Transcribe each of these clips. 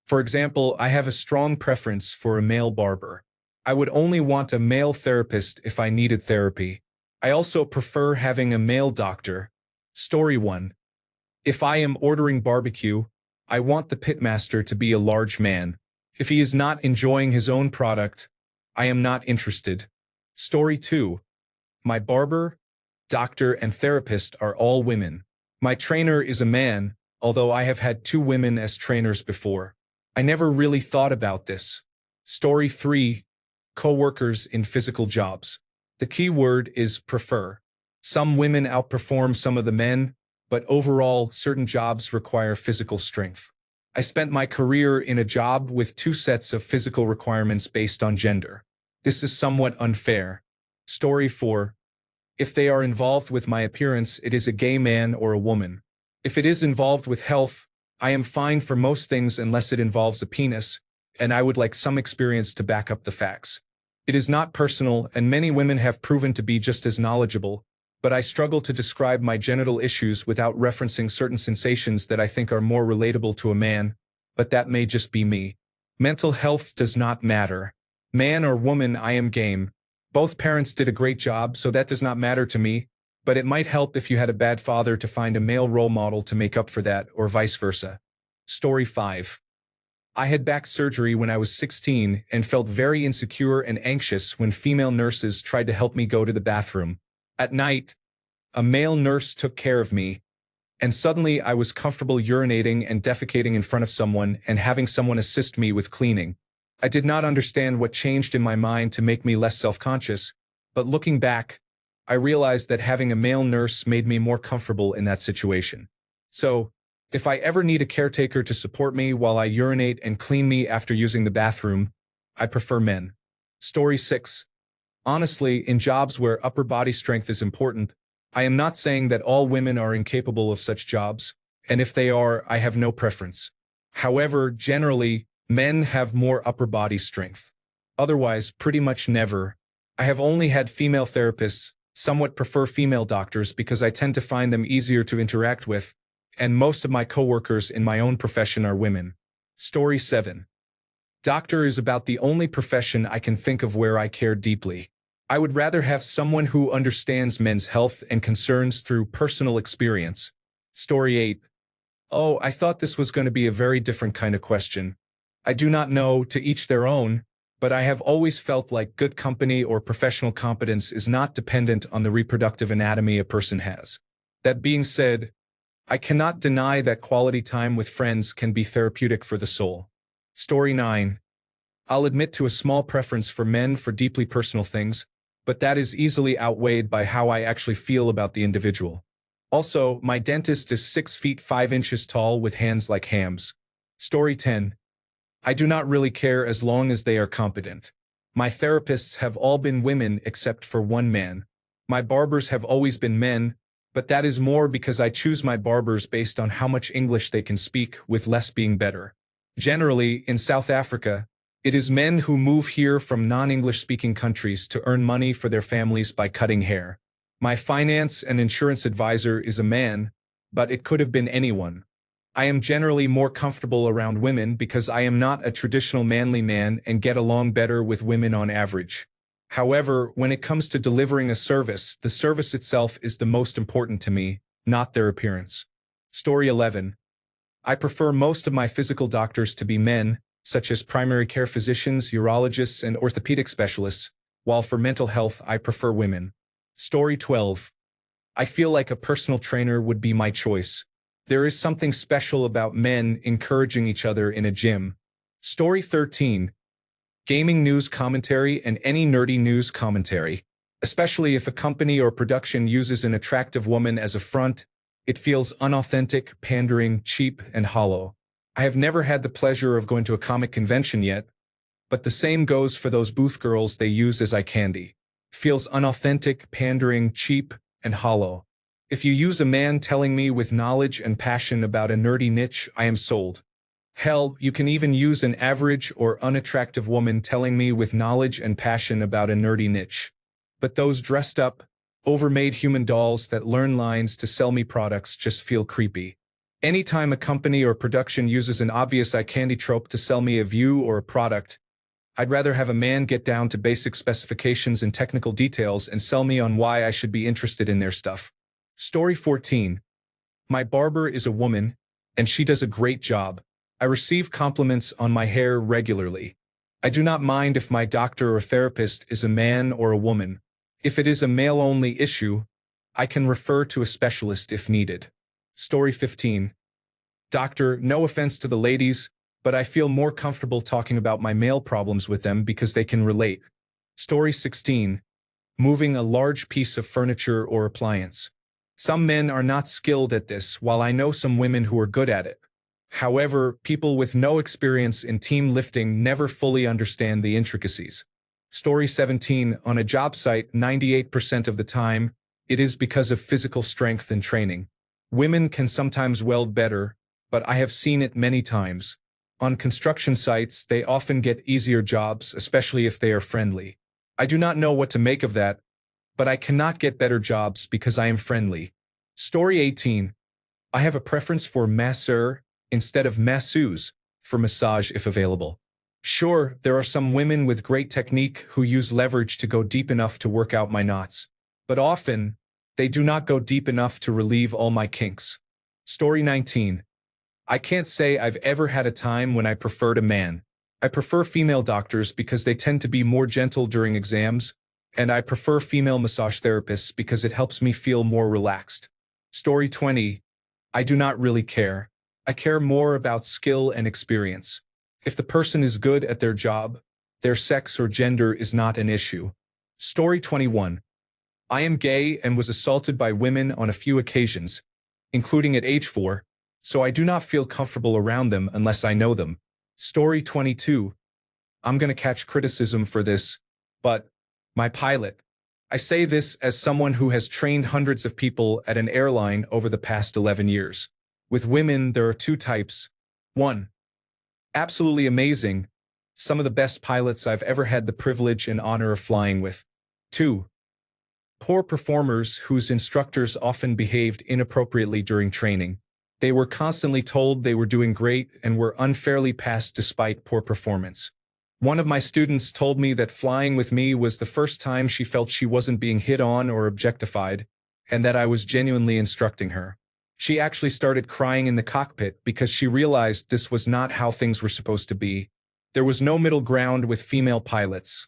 For example, I have a strong preference for a male barber. I would only want a male therapist if I needed therapy. I also prefer having a male doctor. Story 1. If I am ordering barbecue, I want the pitmaster to be a large man. If he is not enjoying his own product, I am not interested. Story 2. My barber, doctor, and therapist are all women. My trainer is a man, although I have had 2 women as trainers before. I never really thought about this. Story 3. Co-workers in physical jobs. The key word is prefer. Some women outperform some of the men, but overall, certain jobs require physical strength. I spent my career in a job with 2 sets of physical requirements based on gender. This is somewhat unfair. Story 4. If they are involved with my appearance, it is a gay man or a woman. If it is involved with health, I am fine for most things unless it involves a penis, and I would like some experience to back up the facts. It is not personal, and many women have proven to be just as knowledgeable, but I struggle to describe my genital issues without referencing certain sensations that I think are more relatable to a man, but that may just be me. Mental health does not matter. Man or woman, I am game. Both parents did a great job, so that does not matter to me, but it might help if you had a bad father to find a male role model to make up for that, or vice versa. Story 5. I had back surgery when I was 16 and felt very insecure and anxious when female nurses tried to help me go to the bathroom. At night, a male nurse took care of me, and suddenly I was comfortable urinating and defecating in front of someone and having someone assist me with cleaning. I did not understand what changed in my mind to make me less self-conscious, but looking back, I realized that having a male nurse made me more comfortable in that situation. So, if I ever need a caretaker to support me while I urinate and clean me after using the bathroom, I prefer men. Story 6. Honestly, in jobs where upper body strength is important, I am not saying that all women are incapable of such jobs, and if they are, I have no preference. However, generally, men have more upper body strength. Otherwise, pretty much never. I have only had female therapists, somewhat prefer female doctors because I tend to find them easier to interact with, and most of my coworkers in my own profession are women. Story 7. Doctor is about the only profession I can think of where I care deeply. I would rather have someone who understands men's health and concerns through personal experience. Story 8. Oh, I thought this was going to be a very different kind of question. I do not know, to each their own, but I have always felt like good company or professional competence is not dependent on the reproductive anatomy a person has. That being said, I cannot deny that quality time with friends can be therapeutic for the soul. Story 9. I'll admit to a small preference for men for deeply personal things, but that is easily outweighed by how I actually feel about the individual. Also, my dentist is 6 feet 5 inches tall with hands like hams. Story 10. I do not really care as long as they are competent. My therapists have all been women except for one man. My barbers have always been men, but that is more because I choose my barbers based on how much English they can speak, with less being better. Generally, in South Africa, it is men who move here from non-English speaking countries to earn money for their families by cutting hair. My finance and insurance advisor is a man, but it could have been anyone. I am generally more comfortable around women because I am not a traditional manly man and get along better with women on average. However, when it comes to delivering a service, the service itself is the most important to me, not their appearance. Story 11. I prefer most of my physical doctors to be men, such as primary care physicians, urologists, and orthopedic specialists, while for mental health I prefer women. Story 12. I feel like a personal trainer would be my choice. There is something special about men encouraging each other in a gym. Story 13. Gaming news commentary and any nerdy news commentary. Especially if a company or production uses an attractive woman as a front, it feels unauthentic, pandering, cheap, and hollow. I have never had the pleasure of going to a comic convention yet, but the same goes for those booth girls they use as eye candy. Feels unauthentic, pandering, cheap, and hollow. If you use a man telling me with knowledge and passion about a nerdy niche, I am sold. Hell, you can even use an average or unattractive woman telling me with knowledge and passion about a nerdy niche. But those dressed up, overmade human dolls that learn lines to sell me products just feel creepy. Anytime a company or production uses an obvious eye candy trope to sell me a view or a product, I'd rather have a man get down to basic specifications and technical details and sell me on why I should be interested in their stuff. Story 14. My barber is a woman, and she does a great job. I receive compliments on my hair regularly. I do not mind if my doctor or therapist is a man or a woman. If it is a male-only issue, I can refer to a specialist if needed. Story 15. Doctor, no offense to the ladies, but I feel more comfortable talking about my male problems with them because they can relate. Story 16. Moving a large piece of furniture or appliance. Some men are not skilled at this, while I know some women who are good at it. However, people with no experience in team lifting never fully understand the intricacies. Story 17. On a job site, 98% of the time, it is because of physical strength and training. Women can sometimes weld better, but I have seen it many times. On construction sites, they often get easier jobs, especially if they are friendly. I do not know what to make of that, but I cannot get better jobs because I am friendly. Story 18. I have a preference for masseur instead of masseuse for massage if available. Sure, there are some women with great technique who use leverage to go deep enough to work out my knots, but often, they do not go deep enough to relieve all my kinks. Story 19. I can't say I've ever had a time when I preferred a man. I prefer female doctors because they tend to be more gentle during exams, and I prefer female massage therapists because it helps me feel more relaxed. Story 20. I do not really care. I care more about skill and experience. If the person is good at their job, their sex or gender is not an issue. Story 21. I am gay and was assaulted by women on a few occasions, including at age 4, so I do not feel comfortable around them unless I know them. Story 22. I'm gonna catch criticism for this, but my pilot. I say this as someone who has trained hundreds of people at an airline over the past 11 years. With women, there are two types. 1. Absolutely amazing. Some of the best pilots I've ever had the privilege and honor of flying with. 2. Poor performers whose instructors often behaved inappropriately during training. They were constantly told they were doing great and were unfairly passed despite poor performance. One of my students told me that flying with me was the first time she felt she wasn't being hit on or objectified, and that I was genuinely instructing her. She actually started crying in the cockpit because she realized this was not how things were supposed to be. There was no middle ground with female pilots.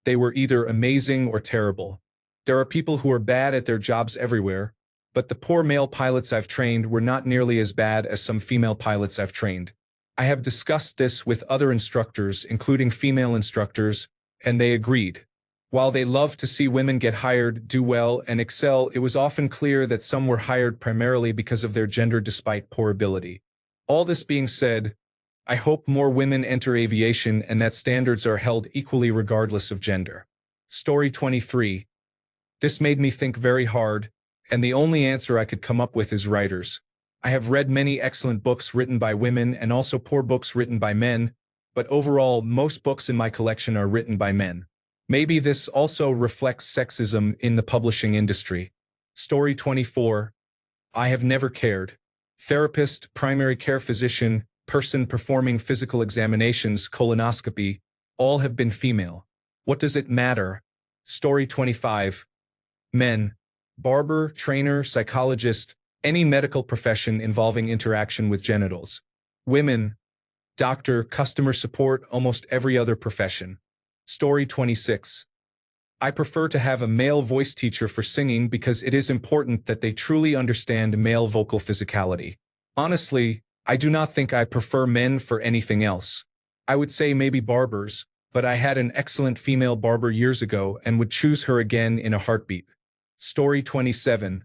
They were either amazing or terrible. There are people who are bad at their jobs everywhere, but the poor male pilots I've trained were not nearly as bad as some female pilots I've trained. I have discussed this with other instructors, including female instructors, and they agreed. While they loved to see women get hired, do well, and excel, it was often clear that some were hired primarily because of their gender despite poor ability. All this being said, I hope more women enter aviation and that standards are held equally regardless of gender. Story 23. This made me think very hard, and the only answer I could come up with is writers. I have read many excellent books written by women and also poor books written by men, but overall, most books in my collection are written by men. Maybe this also reflects sexism in the publishing industry. Story 24. I have never cared. Therapist, primary care physician, person performing physical examinations, colonoscopy, all have been female. What does it matter? Story 25. Men. Barber, trainer, psychologist, any medical profession involving interaction with genitals. Women. Doctor, customer support, almost every other profession. Story 26. I prefer to have a male voice teacher for singing because it is important that they truly understand male vocal physicality. Honestly, I do not think I prefer men for anything else. I would say maybe barbers, but I had an excellent female barber years ago and would choose her again in a heartbeat. Story 27.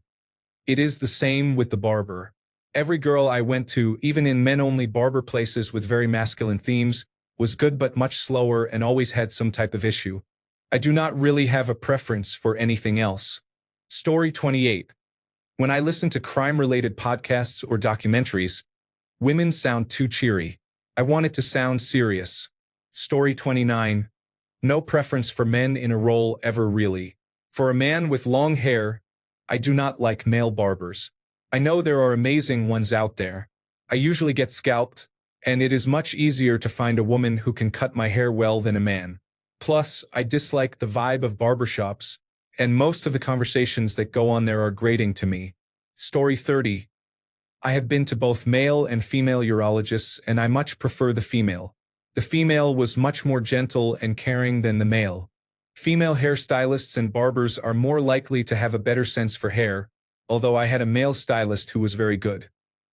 It is the same with the barber. Every girl I went to, even in men-only barber places with very masculine themes, was good but much slower and always had some type of issue. I do not really have a preference for anything else. Story 28. When I listen to crime-related podcasts or documentaries, women sound too cheery. I want it to sound serious. Story 29. No preference for men in a role ever really. For a man with long hair, I do not like male barbers. I know there are amazing ones out there. I usually get scalped, and it is much easier to find a woman who can cut my hair well than a man. Plus, I dislike the vibe of barbershops, and most of the conversations that go on there are grating to me. Story 30. I have been to both male and female urologists, and I much prefer the female. The female was much more gentle and caring than the male. Female hairstylists and barbers are more likely to have a better sense for hair, although I had a male stylist who was very good.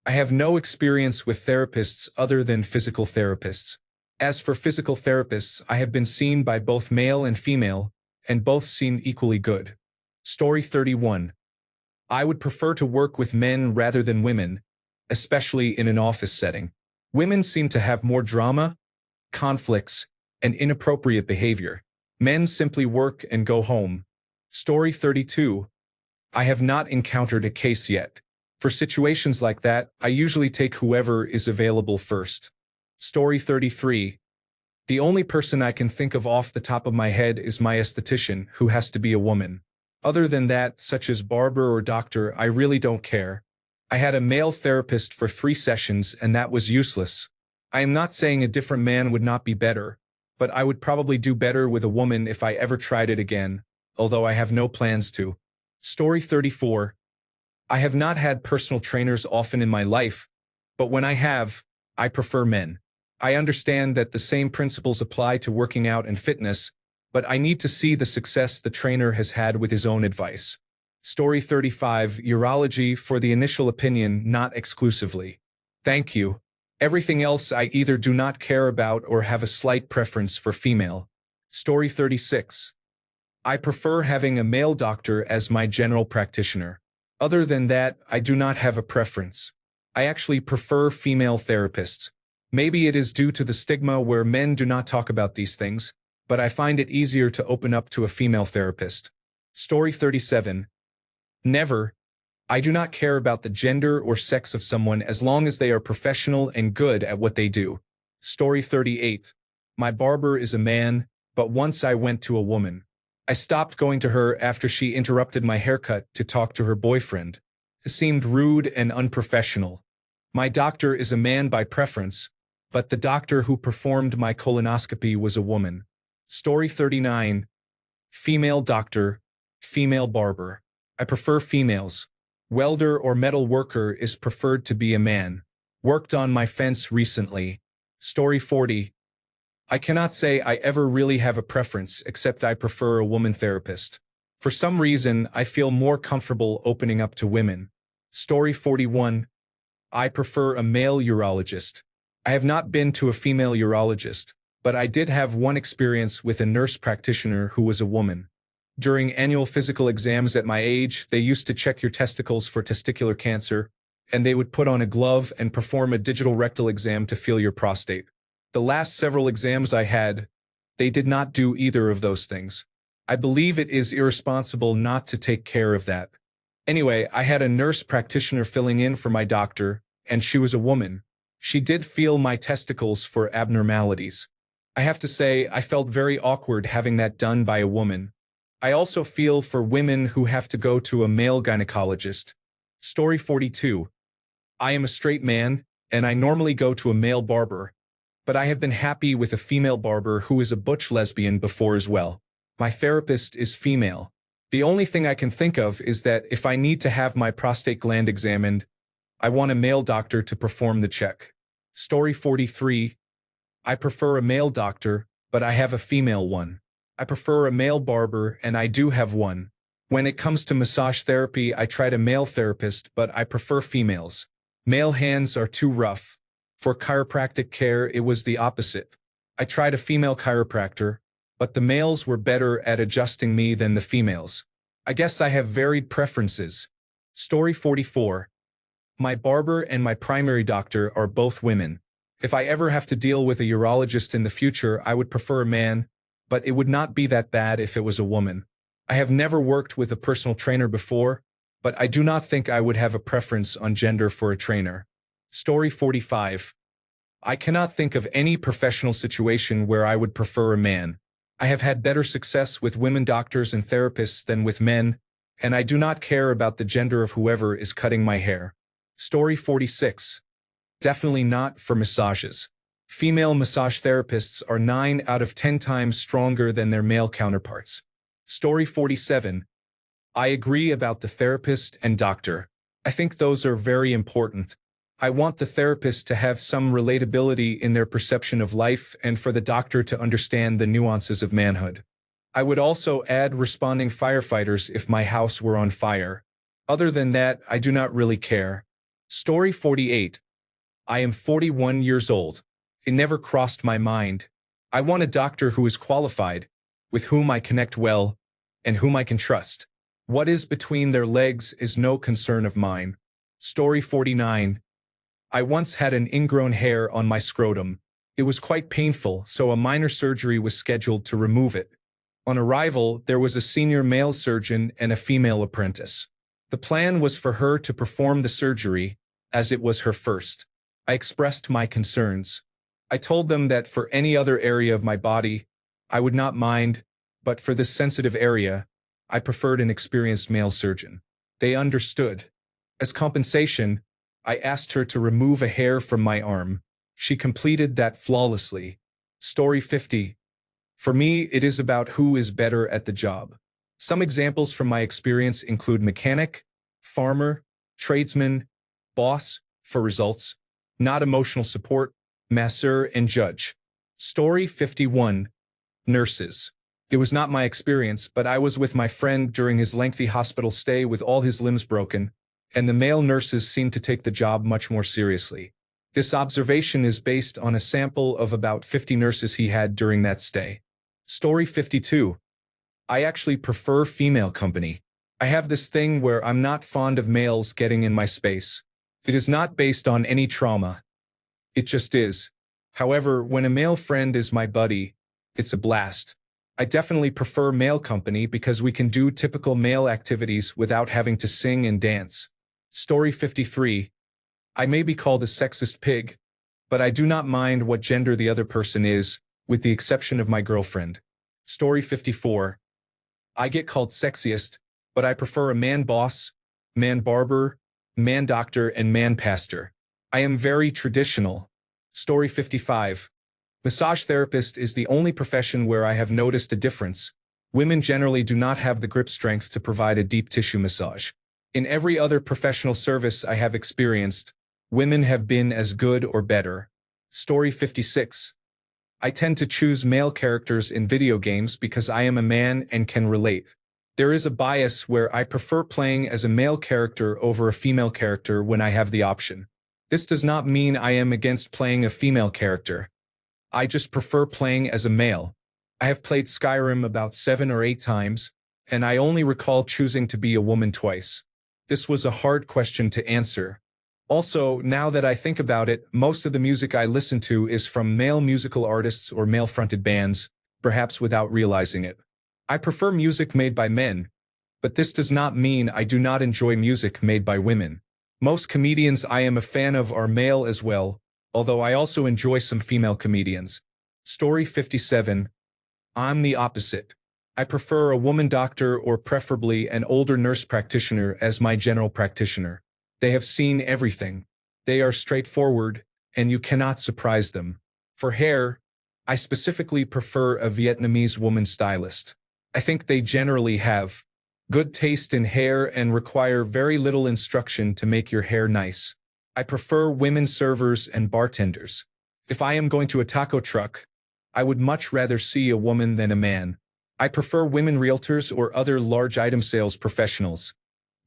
I have no experience with therapists other than physical therapists. As for physical therapists, I have been seen by both male and female, and both seem equally good. Story 31. I would prefer to work with men rather than women, especially in an office setting. Women seem to have more drama, conflicts, and inappropriate behavior. Men simply work and go home. Story 32. I have not encountered a case yet. For situations like that, I usually take whoever is available first. Story 33. The only person I can think of off the top of my head is my esthetician, who has to be a woman. Other than that, such as barber or doctor, I really don't care. I had a male therapist for 3 sessions, and that was useless. I am not saying a different man would not be better, but I would probably do better with a woman if I ever tried it again, although I have no plans to. Story 34. I have not had personal trainers often in my life, but when I have, I prefer men. I understand that the same principles apply to working out and fitness, but I need to see the success the trainer has had with his own advice. Story 35. Urology for the initial opinion, not exclusively. Thank you. Everything else I either do not care about or have a slight preference for female. Story 36. I prefer having a male doctor as my general practitioner. Other than that, I do not have a preference. I actually prefer female therapists. Maybe it is due to the stigma where men do not talk about these things, but I find it easier to open up to a female therapist. Story 37. Never. I do not care about the gender or sex of someone as long as they are professional and good at what they do. Story 38. My barber is a man, but once I went to a woman. I stopped going to her after she interrupted my haircut to talk to her boyfriend. It seemed rude and unprofessional. My doctor is a man by preference, but the doctor who performed my colonoscopy was a woman. Story 39. Female doctor, female barber. I prefer females. Welder or metal worker is preferred to be a man. Worked on my fence recently. Story 40. I cannot say I ever really have a preference, except I prefer a woman therapist. For some reason, I feel more comfortable opening up to women. Story 41. I prefer a male urologist. I have not been to a female urologist, but I did have one experience with a nurse practitioner who was a woman. During annual physical exams at my age, they used to check your testicles for testicular cancer, and they would put on a glove and perform a digital rectal exam to feel your prostate. The last several exams I had, they did not do either of those things. I believe it is irresponsible not to take care of that. Anyway, I had a nurse practitioner filling in for my doctor, and she was a woman. She did feel my testicles for abnormalities. I have to say, I felt very awkward having that done by a woman. I also feel for women who have to go to a male gynecologist. Story 42. I am a straight man, and I normally go to a male barber, but I have been happy with a female barber who is a butch lesbian before as well. My therapist is female. The only thing I can think of is that if I need to have my prostate gland examined, I want a male doctor to perform the check. Story 43. I prefer a male doctor, but I have a female one. I prefer a male barber, and I do have one. When it comes to massage therapy, I tried a male therapist, but I prefer females. Male hands are too rough. For chiropractic care, it was the opposite. I tried a female chiropractor, but the males were better at adjusting me than the females. I guess I have varied preferences. Story 44. My barber and my primary doctor are both women. If I ever have to deal with a urologist in the future, I would prefer a man, but it would not be that bad if it was a woman. I have never worked with a personal trainer before, but I do not think I would have a preference on gender for a trainer. Story 45. I cannot think of any professional situation where I would prefer a man. I have had better success with women doctors and therapists than with men, and I do not care about the gender of whoever is cutting my hair. Story 46. Definitely not for massages. Female massage therapists are 9 out of 10 times stronger than their male counterparts. Story 47. I agree about the therapist and doctor. I think those are very important. I want the therapist to have some relatability in their perception of life and for the doctor to understand the nuances of manhood. I would also add responding firefighters if my house were on fire. Other than that, I do not really care. Story 48. I am 41 years old. It never crossed my mind. I want a doctor who is qualified, with whom I connect well, and whom I can trust. What is between their legs is no concern of mine. Story 49. I once had an ingrown hair on my scrotum. It was quite painful, so a minor surgery was scheduled to remove it. On arrival, there was a senior male surgeon and a female apprentice. The plan was for her to perform the surgery, as it was her first. I expressed my concerns. I told them that for any other area of my body, I would not mind, but for this sensitive area, I preferred an experienced male surgeon. They understood. As compensation, I asked her to remove a hair from my arm. She completed that flawlessly. Story 50. For me, it is about who is better at the job. Some examples from my experience include mechanic, farmer, tradesman, boss, for results, not emotional support, masseur, and judge. Story 51. Nurses. It was not my experience, but I was with my friend during his lengthy hospital stay with all his limbs broken, and the male nurses seemed to take the job much more seriously. This observation is based on a sample of about 50 nurses he had during that stay. Story 52. I actually prefer female company. I have this thing where I'm not fond of males getting in my space. It is not based on any trauma. It just is. However, when a male friend is my buddy, it's a blast. I definitely prefer male company because we can do typical male activities without having to sing and dance. Story 53. I may be called a sexist pig, but I do not mind what gender the other person is, with the exception of my girlfriend. Story 54. I get called sexiest, but I prefer a man boss, man barber, man doctor, and man pastor. I am very traditional. Story 55. Massage therapist is the only profession where I have noticed a difference. Women generally do not have the grip strength to provide a deep tissue massage. In every other professional service I have experienced, women have been as good or better. Story 56. I tend to choose male characters in video games because I am a man and can relate. There is a bias where I prefer playing as a male character over a female character when I have the option. This does not mean I am against playing a female character. I just prefer playing as a male. I have played Skyrim about 7 or 8 times, and I only recall choosing to be a woman twice. This was a hard question to answer. Also, now that I think about it, most of the music I listen to is from male musical artists or male-fronted bands, perhaps without realizing it. I prefer music made by men, but this does not mean I do not enjoy music made by women. Most comedians I am a fan of are male as well, although I also enjoy some female comedians. Story 57. I'm the opposite. I prefer a woman doctor or preferably an older nurse practitioner as my general practitioner. They have seen everything. They are straightforward, and you cannot surprise them. For hair, I specifically prefer a Vietnamese woman stylist. I think they generally have good taste in hair and require very little instruction to make your hair nice. I prefer women servers and bartenders. If I am going to a taco truck, I would much rather see a woman than a man. I prefer women realtors or other large item sales professionals,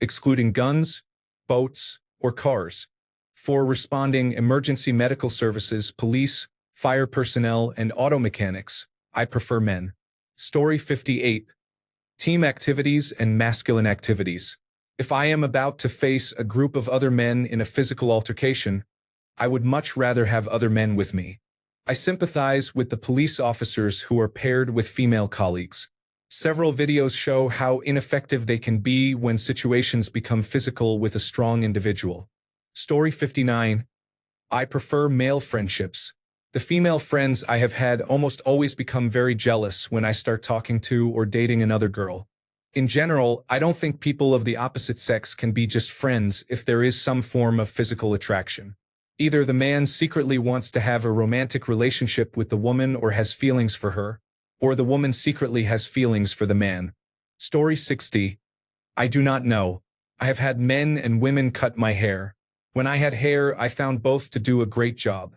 excluding guns, boats, or cars. For responding emergency medical services, police, fire personnel, and auto mechanics, I prefer men. Story 58. Team activities and masculine activities. If I am about to face a group of other men in a physical altercation, I would much rather have other men with me. I sympathize with the police officers who are paired with female colleagues. Several videos show how ineffective they can be when situations become physical with a strong individual. Story 59. I prefer male friendships. The female friends I have had almost always become very jealous when I start talking to or dating another girl. In general, I don't think people of the opposite sex can be just friends if there is some form of physical attraction. Either the man secretly wants to have a romantic relationship with the woman or has feelings for her, or the woman secretly has feelings for the man. Story 60. I do not know. I have had men and women cut my hair. When I had hair, I found both to do a great job.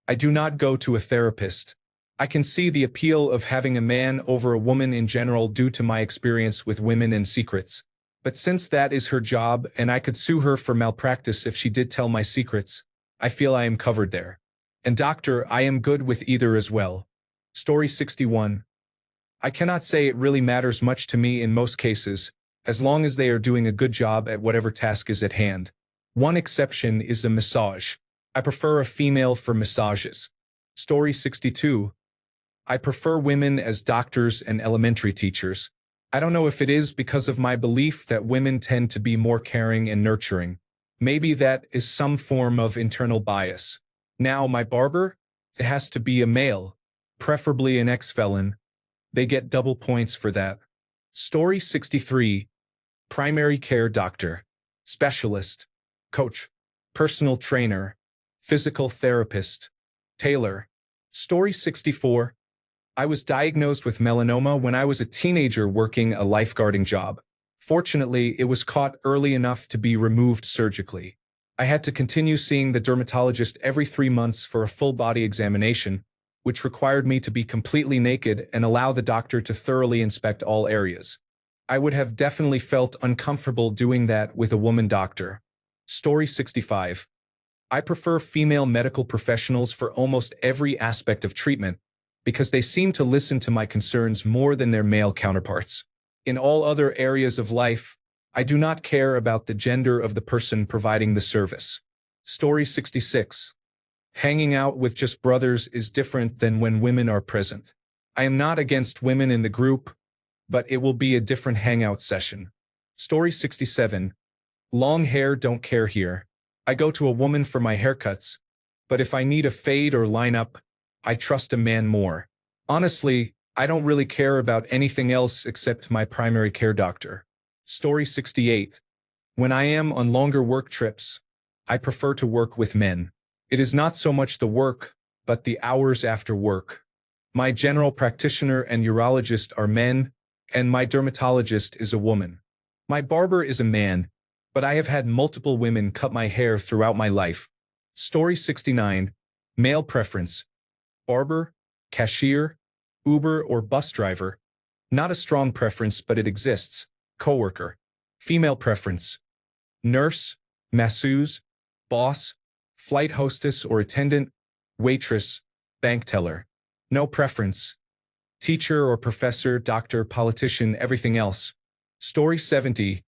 I do not go to a therapist. I can see the appeal of having a man over a woman in general due to my experience with women and secrets. But since that is her job and I could sue her for malpractice if she did tell my secrets, I feel I am covered there. And doctor, I am good with either as well. Story 61. I cannot say it really matters much to me in most cases, as long as they are doing a good job at whatever task is at hand. One exception is a massage. I prefer a female for massages. Story 62. I prefer women as doctors and elementary teachers. I don't know if it is because of my belief that women tend to be more caring and nurturing. Maybe that is some form of internal bias. Now, my barber? It has to be a male, preferably an ex-felon. They get double points for that. Story 63. Primary care doctor, specialist, coach, personal trainer, physical therapist, tailor. Story 64. I was diagnosed with melanoma when I was a teenager working a lifeguarding job. Fortunately, it was caught early enough to be removed surgically. I had to continue seeing the dermatologist every 3 months for a full body examination, which required me to be completely naked and allow the doctor to thoroughly inspect all areas. I would have definitely felt uncomfortable doing that with a woman doctor. Story 65. I prefer female medical professionals for almost every aspect of treatment, because they seem to listen to my concerns more than their male counterparts. In all other areas of life, I do not care about the gender of the person providing the service. Story 66. Hanging out with just brothers is different than when women are present. I am not against women in the group, but it will be a different hangout session. Story 67. Long hair, don't care here. I go to a woman for my haircuts, but if I need a fade or lineup, I trust a man more. Honestly, I don't really care about anything else except my primary care doctor. Story 68. When I am on longer work trips, I prefer to work with men. It is not so much the work, but the hours after work. My general practitioner and urologist are men, and my dermatologist is a woman. My barber is a man, but I have had multiple women cut my hair throughout my life. Story 69. Male preference. Barber, cashier, Uber or bus driver. Not a strong preference, but it exists. Coworker. Female preference. Nurse, masseuse, boss, flight hostess or attendant, waitress, bank teller. No preference. Teacher or professor, doctor, politician, everything else. Story 70.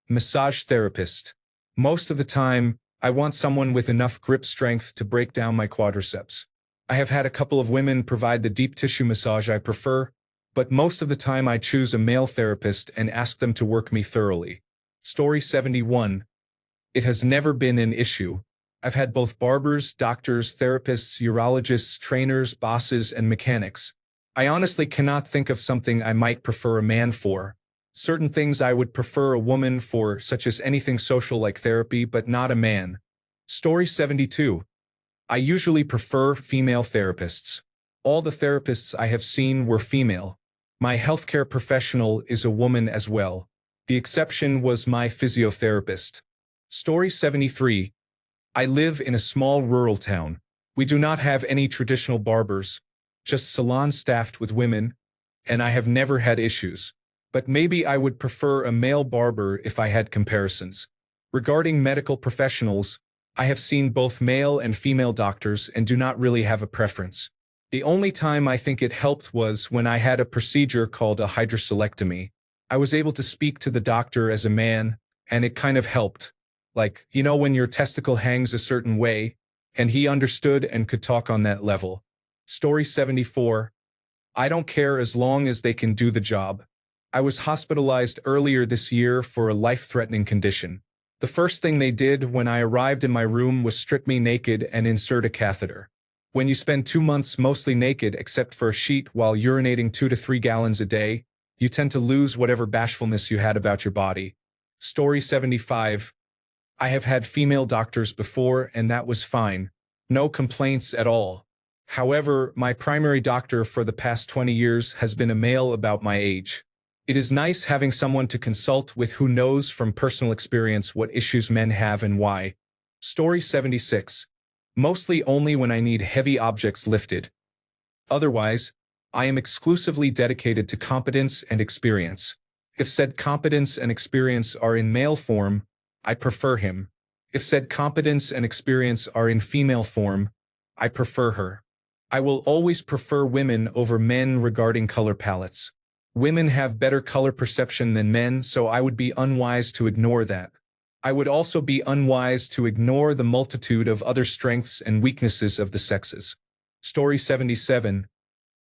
Massage therapist. Most of the time, I want someone with enough grip strength to break down my quadriceps. I have had a couple of women provide the deep tissue massage I prefer, but most of the time I choose a male therapist and ask them to work me thoroughly. Story 71. It has never been an issue. I've had both barbers, doctors, therapists, urologists, trainers, bosses, and mechanics. I honestly cannot think of something I might prefer a man for. Certain things I would prefer a woman for, such as anything social like therapy, but not a man. Story 72. I usually prefer female therapists. All the therapists I have seen were female. My healthcare professional is a woman as well. The exception was my physiotherapist. Story 73. I live in a small rural town. We do not have any traditional barbers, just salons staffed with women, and I have never had issues. But maybe I would prefer a male barber if I had comparisons. Regarding medical professionals, I have seen both male and female doctors and do not really have a preference. The only time I think it helped was when I had a procedure called a hydrocelectomy. I was able to speak to the doctor as a man, and it kind of helped. Like, you know, when your testicle hangs a certain way, and he understood and could talk on that level. Story 74. I don't care as long as they can do the job. I was hospitalized earlier this year for a life-threatening condition. The first thing they did when I arrived in my room was strip me naked and insert a catheter. When you spend 2 months mostly naked except for a sheet while urinating 2 to 3 gallons a day, You tend to lose whatever bashfulness you had about your body. Story 75. I have had female doctors before, and that was fine. No complaints at all. However, my primary doctor for the past 20 years has been a male about my age. It is nice having someone to consult with who knows from personal experience what issues men have and why. Story 76. Mostly only when I need heavy objects lifted. Otherwise, I am exclusively dedicated to competence and experience. If said competence and experience are in male form, I prefer him. If said competence and experience are in female form, I prefer her. I will always prefer women over men regarding color palettes. Women have better color perception than men, so I would be unwise to ignore that. I would also be unwise to ignore the multitude of other strengths and weaknesses of the sexes. Story 77.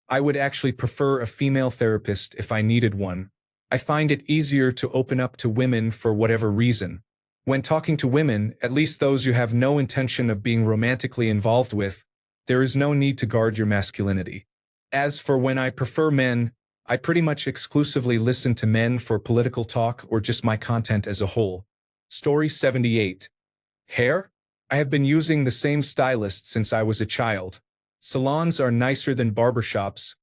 I would actually prefer a female therapist if I needed one. I find it easier to open up to women for whatever reason. When talking to women, at least those you have no intention of being romantically involved with, there is no need to guard your masculinity. As for when I prefer men, I pretty much exclusively listen to men for political talk or just my content as a whole. Story 78. Hair? I have been using the same stylist since I was a child. Salons are nicer than barbershops,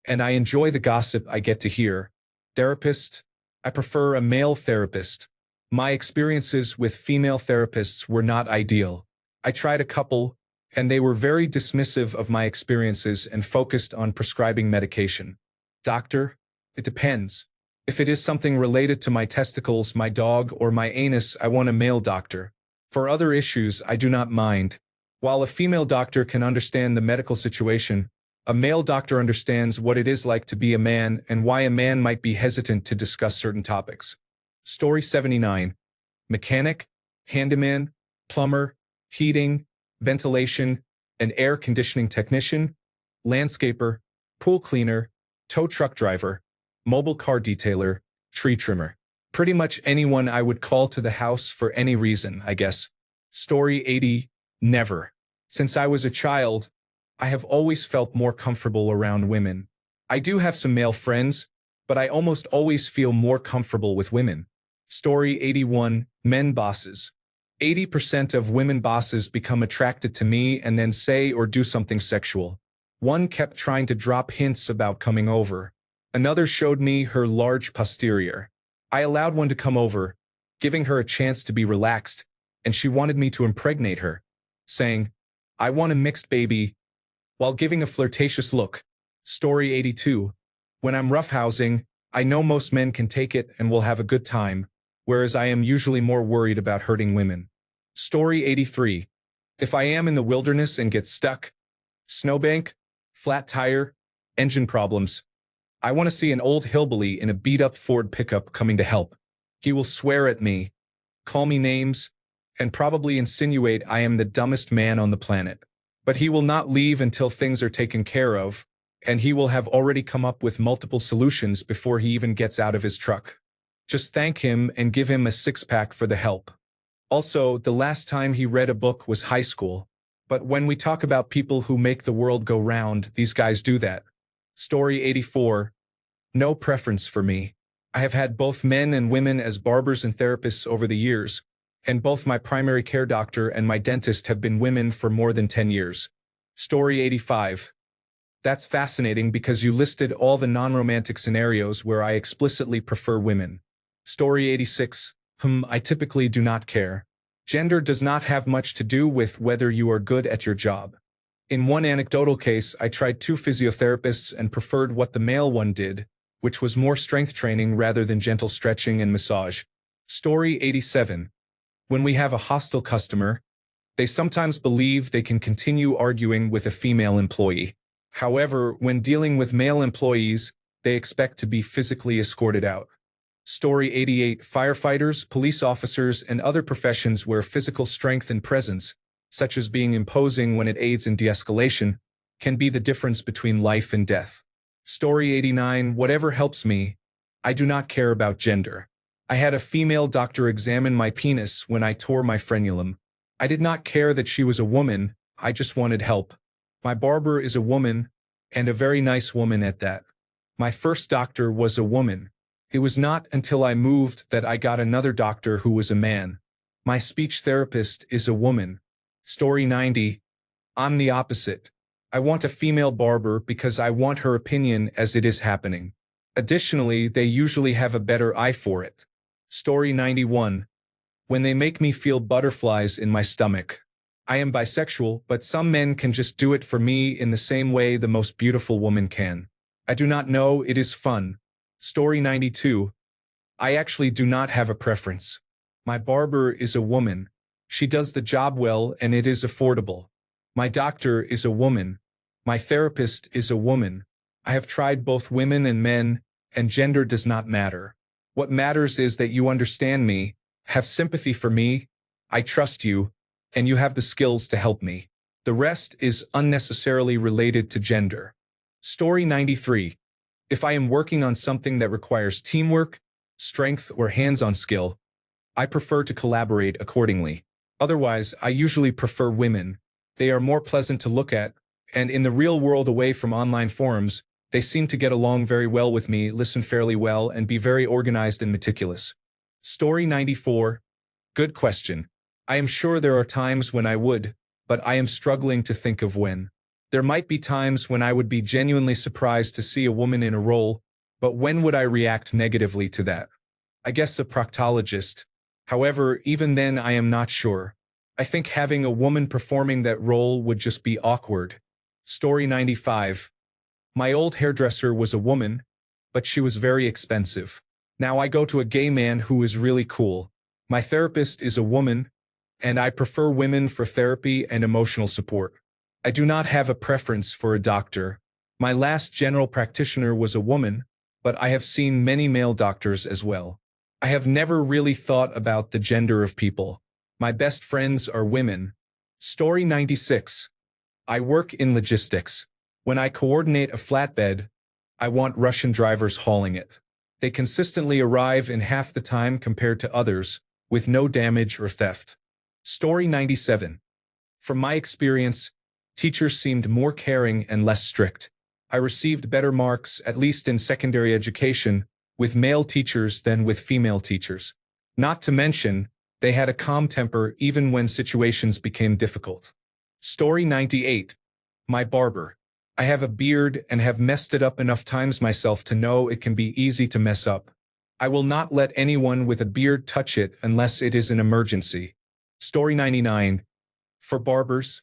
and I enjoy the gossip I get to hear. Therapist? I prefer a male therapist. My experiences with female therapists were not ideal. I tried a couple, and they were very dismissive of my experiences and focused on prescribing medication. Doctor? It depends. If it is something related to my testicles, my dog, or my anus, I want a male doctor. For other issues, I do not mind. While a female doctor can understand the medical situation, a male doctor understands what it is like to be a man and why a man might be hesitant to discuss certain topics. Story 79. Mechanic, handyman, plumber, heating, ventilation, and air conditioning technician, landscaper, pool cleaner, tow truck driver, mobile car detailer, tree trimmer. Pretty much anyone I would call to the house for any reason, I guess. Story 80. Never. Since I was a child, I have always felt more comfortable around women. I do have some male friends, but I almost always feel more comfortable with women. Story 81. Men bosses. 80% of women bosses become attracted to me and then say or do something sexual. One kept trying to drop hints about coming over. Another showed me her large posterior. I allowed one to come over, giving her a chance to be relaxed, and she wanted me to impregnate her, saying, "I want a mixed baby," while giving a flirtatious look. Story 82. When I'm roughhousing, I know most men can take it and will have a good time, whereas I am usually more worried about hurting women. Story 83. If I am in the wilderness and get stuck, snowbank, flat tire, engine problems, I want to see an old hillbilly in a beat-up Ford pickup coming to help. He will swear at me, call me names, and probably insinuate I am the dumbest man on the planet. But he will not leave until things are taken care of, and he will have already come up with multiple solutions before he even gets out of his truck. Just thank him and give him a six-pack for the help. Also, the last time he read a book was high school. But when we talk about people who make the world go round, these guys do that. Story 84. No preference for me. I have had both men and women as barbers and therapists over the years, and both my primary care doctor and my dentist have been women for more than 10 years. Story 85. That's fascinating because you listed all the non-romantic scenarios where I explicitly prefer women. Story 86. I typically do not care. Gender does not have much to do with whether you are good at your job. In one anecdotal case, I tried 2 physiotherapists and preferred what the male one did, which was more strength training rather than gentle stretching and massage. Story 87. When we have a hostile customer, they sometimes believe they can continue arguing with a female employee. However, when dealing with male employees, they expect to be physically escorted out. Story 88. Firefighters, police officers, and other professions where physical strength and presence, such as being imposing when it aids in de-escalation, can be the difference between life and death. Story 89. Whatever helps me. I do not care about gender. I had a female doctor examine my penis when I tore my frenulum. I did not care that she was a woman, I just wanted help. My barber is a woman, and a very nice woman at that. My first doctor was a woman. It was not until I moved that I got another doctor who was a man. My speech therapist is a woman. Story 90. I'm the opposite. I want a female barber because I want her opinion as it is happening. Additionally, they usually have a better eye for it. Story 91. When they make me feel butterflies in my stomach. I am bisexual, but some men can just do it for me in the same way the most beautiful woman can. I do not know, it is fun. Story 92. I actually do not have a preference. My barber is a woman. She does the job well and it is affordable. My doctor is a woman. My therapist is a woman. I have tried both women and men, and gender does not matter. What matters is that you understand me, have sympathy for me, I trust you, and you have the skills to help me. The rest is unnecessarily related to gender. Story 93. If I am working on something that requires teamwork, strength, or hands-on skill, I prefer to collaborate accordingly. Otherwise, I usually prefer women. They are more pleasant to look at, and in the real world away from online forums, they seem to get along very well with me, listen fairly well, and be very organized and meticulous. Story 94. Good question. I am sure there are times when I would, but I am struggling to think of when. There might be times when I would be genuinely surprised to see a woman in a role, but when would I react negatively to that? I guess a proctologist. However, even then I am not sure. I think having a woman performing that role would just be awkward. Story 95. My old hairdresser was a woman, but she was very expensive. Now I go to a gay man who is really cool. My therapist is a woman, and I prefer women for therapy and emotional support. I do not have a preference for a doctor. My last general practitioner was a woman, but I have seen many male doctors as well. I have never really thought about the gender of people. My best friends are women. Story 96. I work in logistics. When I coordinate a flatbed, I want Russian drivers hauling it. They consistently arrive in half the time compared to others, with no damage or theft. Story 97. From my experience, teachers seemed more caring and less strict. I received better marks, at least in secondary education, with male teachers than with female teachers. Not to mention, they had a calm temper even when situations became difficult. Story 98. My barber. I have a beard and have messed it up enough times myself to know it can be easy to mess up. I will not let anyone with a beard touch it unless it is an emergency. Story 99. For barbers,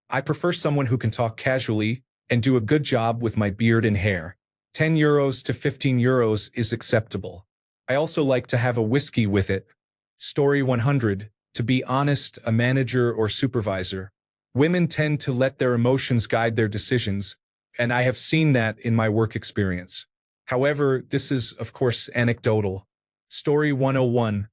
I prefer someone who can talk casually and do a good job with my beard and hair. €10 to €15 is acceptable. I also like to have a whiskey with it. Story 100. To be honest, a manager or supervisor. Women tend to let their emotions guide their decisions, and I have seen that in my work experience. However, this is, of course, anecdotal. Story 101.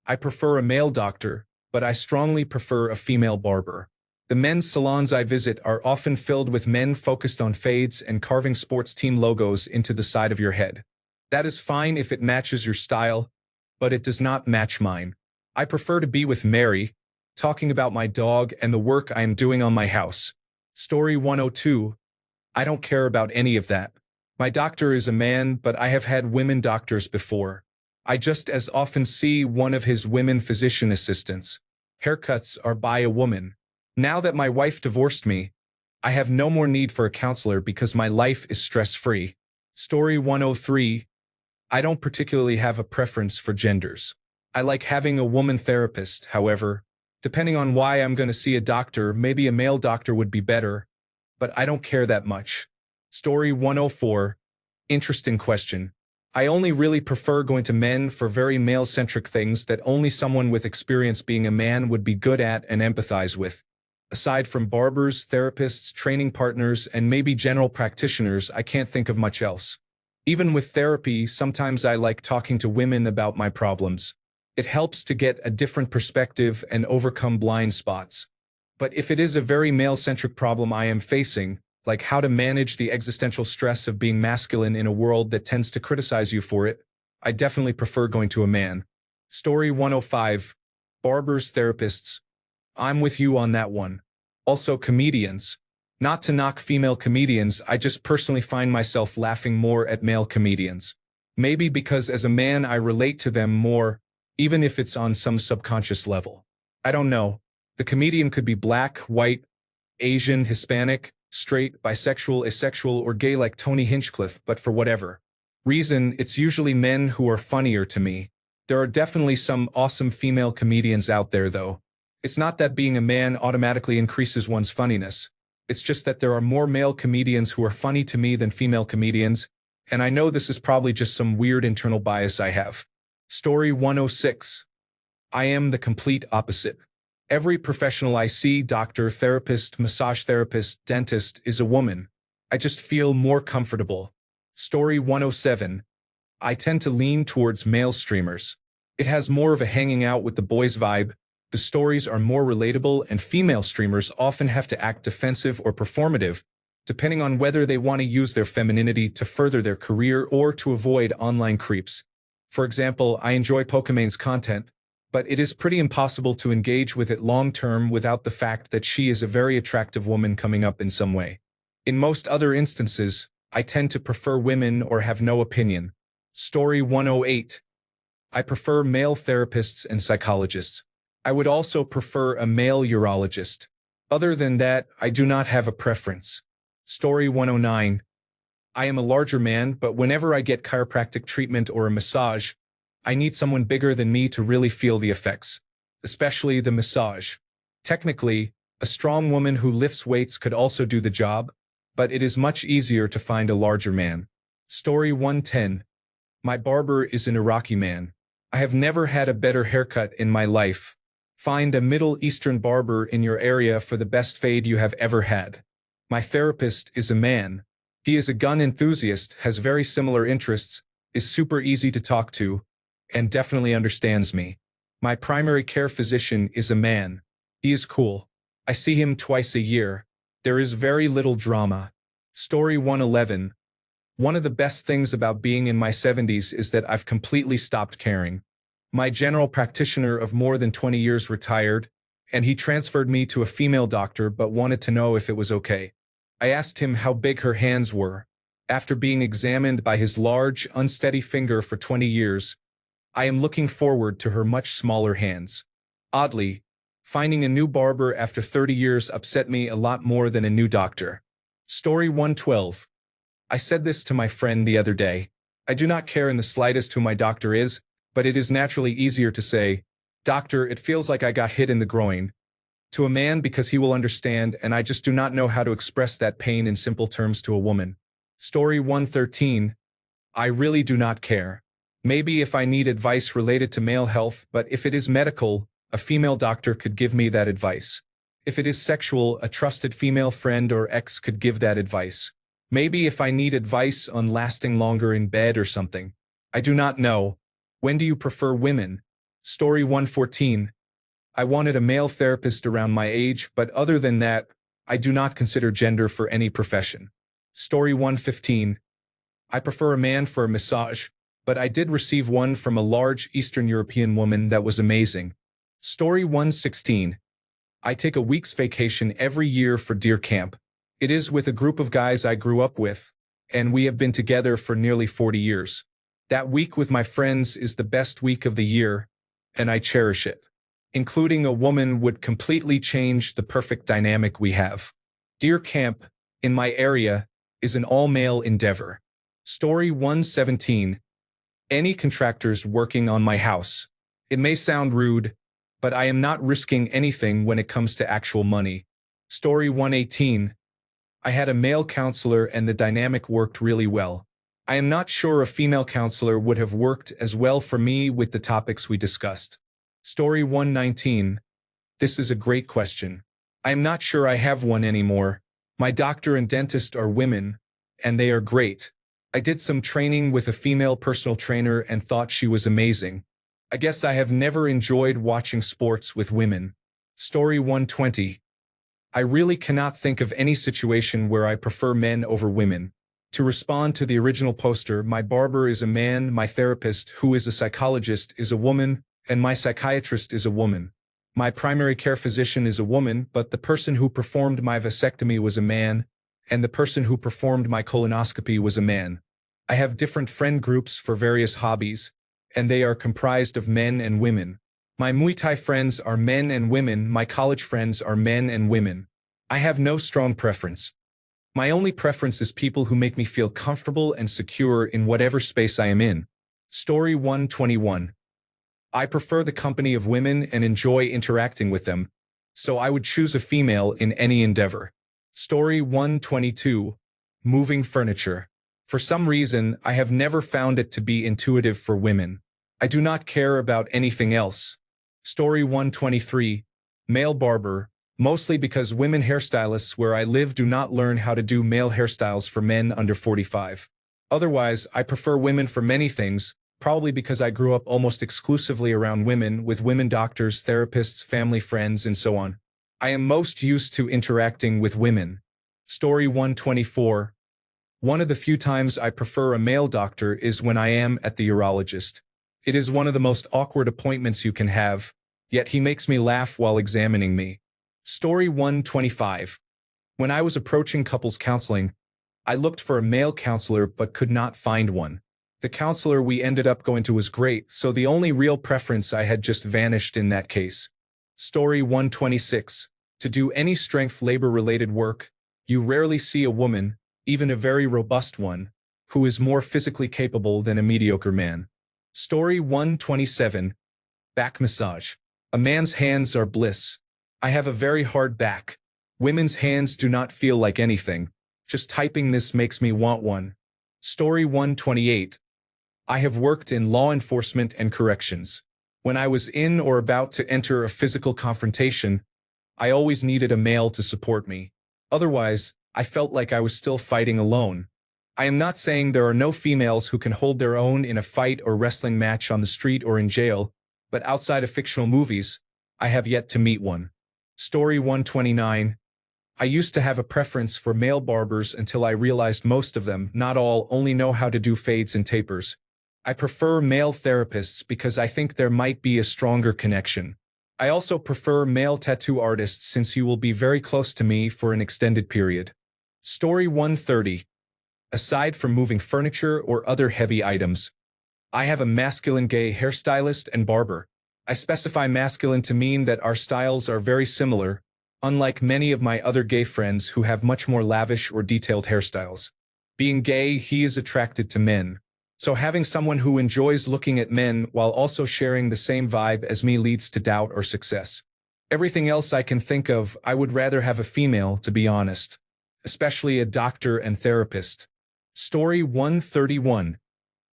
I prefer a male doctor, but I strongly prefer a female barber. The men's salons I visit are often filled with men focused on fades and carving sports team logos into the side of your head. That is fine if it matches your style, but it does not match mine. I prefer to be with Mary, talking about my dog and the work I am doing on my house. Story 102. I don't care about any of that. My doctor is a man, but I have had women doctors before. I just as often see one of his women physician assistants. Haircuts are by a woman. Now that my wife divorced me, I have no more need for a counselor because my life is stress-free. Story 103. I don't particularly have a preference for genders. I like having a woman therapist, however. Depending on why I'm going to see a doctor, maybe a male doctor would be better, but I don't care that much. Story 104. Interesting question. I only really prefer going to men for very male-centric things that only someone with experience being a man would be good at and empathize with. Aside from barbers, therapists, training partners, and maybe general practitioners, I can't think of much else. Even with therapy, sometimes I like talking to women about my problems. It helps to get a different perspective and overcome blind spots. But if it is a very male-centric problem I am facing, like how to manage the existential stress of being masculine in a world that tends to criticize you for it, I definitely prefer going to a man. Story 105. Barbers, therapists. I'm with you on that one. Also comedians. Not to knock female comedians, I just personally find myself laughing more at male comedians. Maybe because as a man I relate to them more, even if it's on some subconscious level. I don't know. The comedian could be black, white, Asian, Hispanic, straight, bisexual, asexual, or gay like Tony Hinchcliffe, but for whatever reason, it's usually men who are funnier to me. There are definitely some awesome female comedians out there though. It's not that being a man automatically increases one's funniness. It's just that there are more male comedians who are funny to me than female comedians, and I know this is probably just some weird internal bias I have. Story 106. I am the complete opposite. Every professional I see, doctor, therapist, massage therapist, dentist, is a woman. I just feel more comfortable. Story 107. I tend to lean towards male streamers. It has more of a hanging out with the boys vibe. The stories are more relatable, and female streamers often have to act defensive or performative, depending on whether they want to use their femininity to further their career or to avoid online creeps. For example, I enjoy Pokemon's content, but it is pretty impossible to engage with it long-term without the fact that she is a very attractive woman coming up in some way. In most other instances, I tend to prefer women or have no opinion. Story 108. I prefer male therapists and psychologists. I would also prefer a male urologist. Other than that, I do not have a preference. Story 109. I am a larger man, but whenever I get chiropractic treatment or a massage, I need someone bigger than me to really feel the effects, especially the massage. Technically, a strong woman who lifts weights could also do the job, but it is much easier to find a larger man. Story 110. My barber is an Iraqi man. I have never had a better haircut in my life. Find a Middle Eastern barber in your area for the best fade you have ever had. My therapist is a man. He is a gun enthusiast, has very similar interests, is super easy to talk to, and definitely understands me. My primary care physician is a man. He is cool. I see him twice a year. There is very little drama. Story 111. One of the best things about being in my 70s is that I've completely stopped caring. My general practitioner of more than 20 years retired, and he transferred me to a female doctor but wanted to know if it was okay. I asked him how big her hands were. After being examined by his large, unsteady finger for 20 years, I am looking forward to her much smaller hands. Oddly, finding a new barber after 30 years upset me a lot more than a new doctor. Story 112. I said this to my friend the other day. I do not care in the slightest who my doctor is, but it is naturally easier to say, "Doctor, it feels like I got hit in the groin," to a man because he will understand, and I just do not know how to express that pain in simple terms to a woman. Story 113. I really do not care. Maybe if I need advice related to male health, but if it is medical, a female doctor could give me that advice. If it is sexual, a trusted female friend or ex could give that advice. Maybe if I need advice on lasting longer in bed or something. I do not know. When do you prefer women? Story 114. I wanted a male therapist around my age, but other than that, I do not consider gender for any profession. Story 115. I prefer a man for a massage, but I did receive one from a large Eastern European woman that was amazing. Story 116. I take a week's vacation every year for deer camp. It is with a group of guys I grew up with, and we have been together for nearly 40 years. That week with my friends is the best week of the year, and I cherish it. Including a woman would completely change the perfect dynamic we have. Deer camp, in my area, is an all-male endeavor. Story 117. Any contractors working on my house. It may sound rude, but I am not risking anything when it comes to actual money. Story 118. I had a male counselor and the dynamic worked really well. I am not sure a female counselor would have worked as well for me with the topics we discussed. Story 119. This is a great question. I am not sure I have one anymore. My doctor and dentist are women, and they are great. I did some training with a female personal trainer and thought she was amazing. I guess I have never enjoyed watching sports with women. Story 120. I really cannot think of any situation where I prefer men over women. To respond to the original poster, my barber is a man, my therapist, who is a psychologist, is a woman, and my psychiatrist is a woman. My primary care physician is a woman, but the person who performed my vasectomy was a man, and the person who performed my colonoscopy was a man. I have different friend groups for various hobbies, and they are comprised of men and women. My Muay Thai friends are men and women, my college friends are men and women. I have no strong preference. My only preference is people who make me feel comfortable and secure in whatever space I am in. Story 121. I prefer the company of women and enjoy interacting with them, so I would choose a female in any endeavor. Story 122. Moving furniture. For some reason, I have never found it to be intuitive for women. I do not care about anything else. Story 123. Male barber. Mostly because women hairstylists where I live do not learn how to do male hairstyles for men under 45. Otherwise, I prefer women for many things, probably because I grew up almost exclusively around women, with women doctors, therapists, family friends, and so on. I am most used to interacting with women. Story 124. One of the few times I prefer a male doctor is when I am at the urologist. It is one of the most awkward appointments you can have, yet he makes me laugh while examining me. Story 125. When I was approaching couples counseling, I looked for a male counselor but could not find one. The counselor we ended up going to was great, so the only real preference I had just vanished in that case. Story 126. To do any strength labor-related work, you rarely see a woman, even a very robust one, who is more physically capable than a mediocre man. Story 127. Back massage. A man's hands are bliss. I have a very hard back. Women's hands do not feel like anything. Just typing this makes me want one. Story 128. I have worked in law enforcement and corrections. When I was in or about to enter a physical confrontation, I always needed a male to support me. Otherwise, I felt like I was still fighting alone. I am not saying there are no females who can hold their own in a fight or wrestling match on the street or in jail, but outside of fictional movies, I have yet to meet one. Story 129. I used to have a preference for male barbers until I realized most of them, not all, only know how to do fades and tapers. I prefer male therapists because I think there might be a stronger connection. I also prefer male tattoo artists since you will be very close to me for an extended period. Story 130. Aside from moving furniture or other heavy items, I have a masculine gay hairstylist and barber. I specify masculine to mean that our styles are very similar, unlike many of my other gay friends who have much more lavish or detailed hairstyles. Being gay, he is attracted to men. So having someone who enjoys looking at men while also sharing the same vibe as me leads to doubt or success. Everything else I can think of, I would rather have a female, to be honest. Especially a doctor and therapist. Story 131.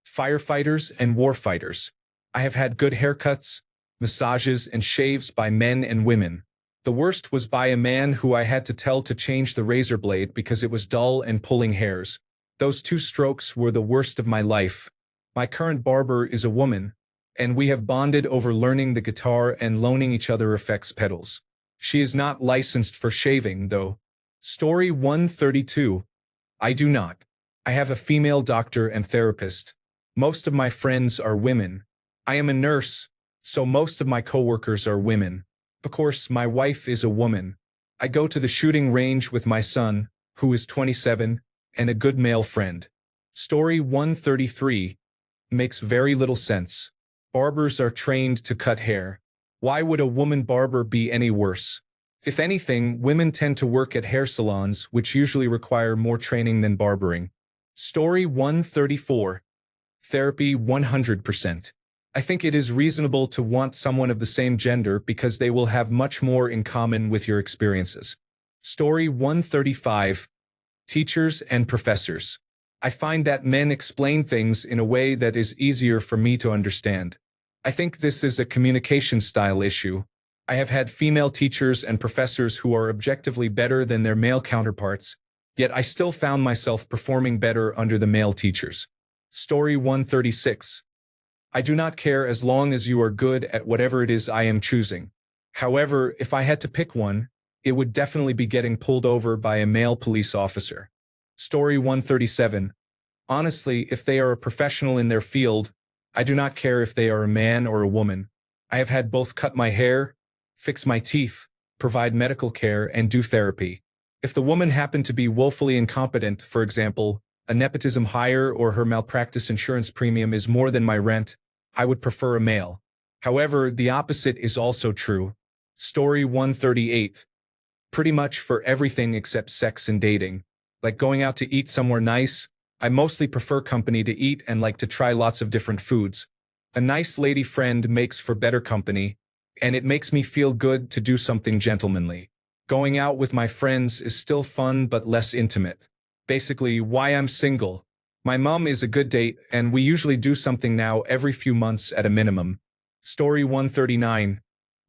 Firefighters and warfighters. I have had good haircuts, massages, and shaves by men and women. The worst was by a man who I had to tell to change the razor blade because it was dull and pulling hairs. Those 2 strokes were the worst of my life. My current barber is a woman, and we have bonded over learning the guitar and loaning each other effects pedals. She is not licensed for shaving, though. Story 132. I do not. I have a female doctor and therapist. Most of my friends are women. I am a nurse, so most of my coworkers are women. Of course, my wife is a woman. I go to the shooting range with my son, who is 27, and a good male friend. Story 133. Makes very little sense. Barbers are trained to cut hair. Why would a woman barber be any worse? If anything, women tend to work at hair salons, which usually require more training than barbering. Story 134. Therapy 100%. I think it is reasonable to want someone of the same gender because they will have much more in common with your experiences. Story 135. Teachers and professors. I find that men explain things in a way that is easier for me to understand. I think this is a communication style issue. I have had female teachers and professors who are objectively better than their male counterparts, yet I still found myself performing better under the male teachers. Story 136. I do not care as long as you are good at whatever it is I am choosing. However, if I had to pick one, it would definitely be getting pulled over by a male police officer. Story 137. Honestly, if they are a professional in their field, I do not care if they are a man or a woman. I have had both cut my hair, fix my teeth, provide medical care, and do therapy. If the woman happened to be woefully incompetent, for example, a nepotism hire or her malpractice insurance premium is more than my rent, I would prefer a male. However, the opposite is also true. Story 138. Pretty much for everything except sex and dating. Like going out to eat somewhere nice, I mostly prefer company to eat and like to try lots of different foods. A nice lady friend makes for better company, and it makes me feel good to do something gentlemanly. Going out with my friends is still fun but less intimate. Basically, why I'm single. My mom is a good date, and we usually do something now every few months at a minimum. Story 139.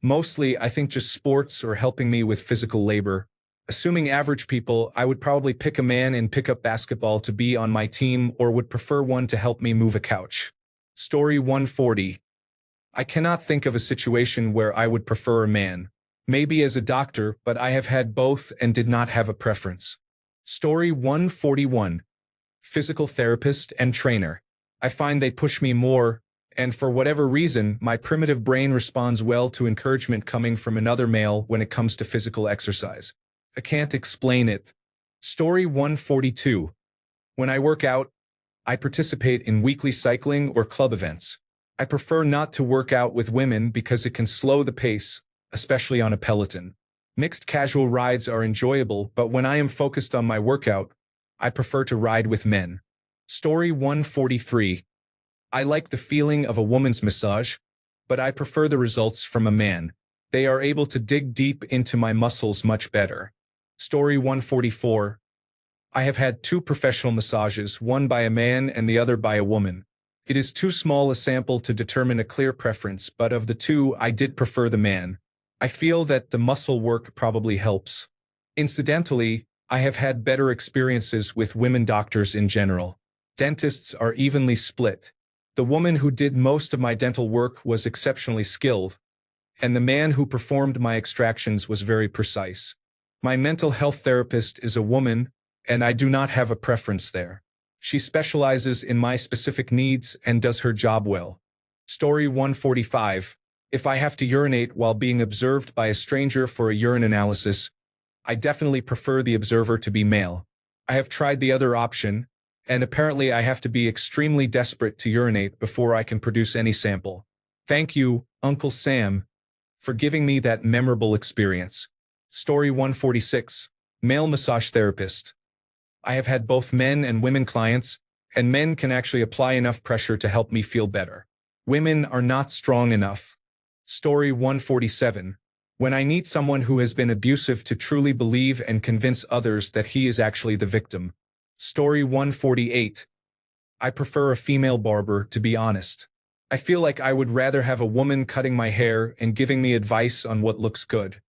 Mostly, I think just sports or helping me with physical labor. Assuming average people, I would probably pick a man in pickup basketball to be on my team or would prefer one to help me move a couch. Story 140. I cannot think of a situation where I would prefer a man. Maybe as a doctor, but I have had both and did not have a preference. Story 141. Physical therapist and trainer. I find they push me more, and for whatever reason, my primitive brain responds well to encouragement coming from another male when it comes to physical exercise. I can't explain it. Story 142. When I work out, I participate in weekly cycling or club events. I prefer not to work out with women because it can slow the pace, especially on a Peloton. Mixed casual rides are enjoyable, but when I am focused on my workout, I prefer to ride with men. Story 143. I like the feeling of a woman's massage, but I prefer the results from a man. They are able to dig deep into my muscles much better. Story 144. I have had 2 professional massages, one by a man and the other by a woman. It is too small a sample to determine a clear preference, but of the 2, I did prefer the man. I feel that the muscle work probably helps. Incidentally, I have had better experiences with women doctors in general. Dentists are evenly split. The woman who did most of my dental work was exceptionally skilled, and the man who performed my extractions was very precise. My mental health therapist is a woman, and I do not have a preference there. She specializes in my specific needs and does her job well. Story 145. If I have to urinate while being observed by a stranger for a urine analysis, I definitely prefer the observer to be male. I have tried the other option, and apparently I have to be extremely desperate to urinate before I can produce any sample. Thank you, Uncle Sam, for giving me that memorable experience. Story 146. Male massage therapist. I have had both men and women clients, and men can actually apply enough pressure to help me feel better. Women are not strong enough. Story 147. When I need someone who has been abusive to truly believe and convince others that he is actually the victim. Story 148. I prefer a female barber, to be honest. I feel like I would rather have a woman cutting my hair and giving me advice on what looks good.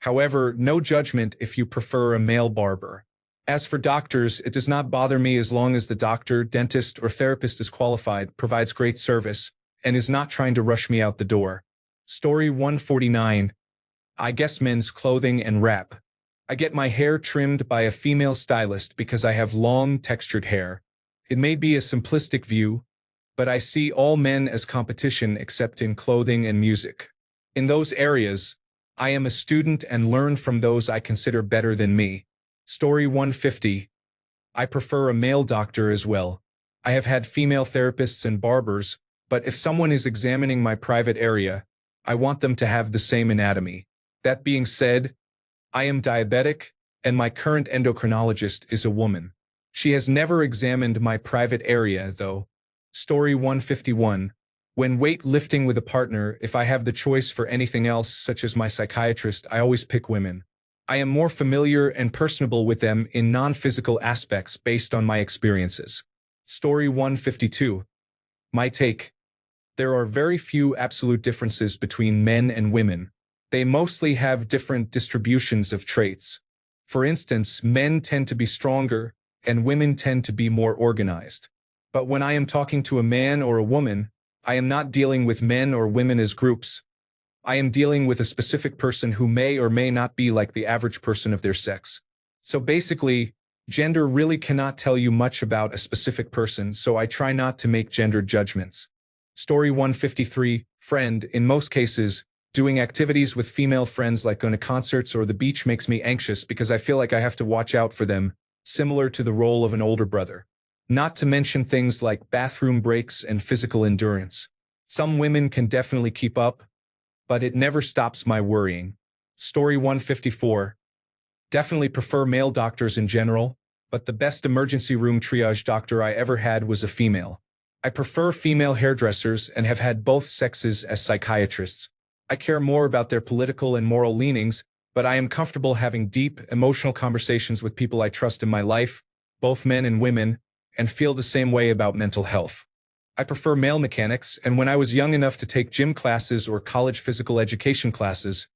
However, no judgment if you prefer a male barber. As for doctors, it does not bother me as long as the doctor, dentist, or therapist is qualified, provides great service, and is not trying to rush me out the door. Story 149. I guess men's clothing and rap. I get my hair trimmed by a female stylist because I have long, textured hair. It may be a simplistic view, but I see all men as competition except in clothing and music. In those areas, I am a student and learn from those I consider better than me. Story 150. I prefer a male doctor as well. I have had female therapists and barbers, but if someone is examining my private area, I want them to have the same anatomy. That being said, I am diabetic, and my current endocrinologist is a woman. She has never examined my private area, though. Story 151. When weight lifting with a partner, if I have the choice for anything else, such as my psychiatrist, I always pick women. I am more familiar and personable with them in non-physical aspects based on my experiences. Story 152. My take. There are very few absolute differences between men and women. They mostly have different distributions of traits. For instance, men tend to be stronger, and women tend to be more organized. But when I am talking to a man or a woman, I am not dealing with men or women as groups. I am dealing with a specific person who may or may not be like the average person of their sex. So basically, gender really cannot tell you much about a specific person, so I try not to make gender judgments. Story 153. Friend, in most cases, Doing activities with female friends like going to concerts or the beach makes me anxious because I feel like I have to watch out for them, similar to the role of an older brother. Not to mention things like bathroom breaks and physical endurance. Some women can definitely keep up, but it never stops my worrying. Story 154. Definitely prefer male doctors in general, but the best emergency room triage doctor I ever had was a female. I prefer female hairdressers and have had both sexes as psychiatrists. I care more about their political and moral leanings, but I am comfortable having deep, emotional conversations with people I trust in my life, both men and women, and feel the same way about mental health. I prefer male mechanics, and when I was young enough to take gym classes or college physical education classes,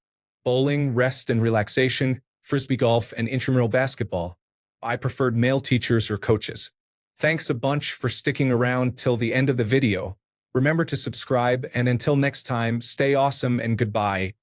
bowling, rest and relaxation, frisbee golf, and intramural basketball, I preferred male teachers or coaches. Thanks a bunch for sticking around till the end of the video. Remember to subscribe, and until next time, stay awesome and goodbye.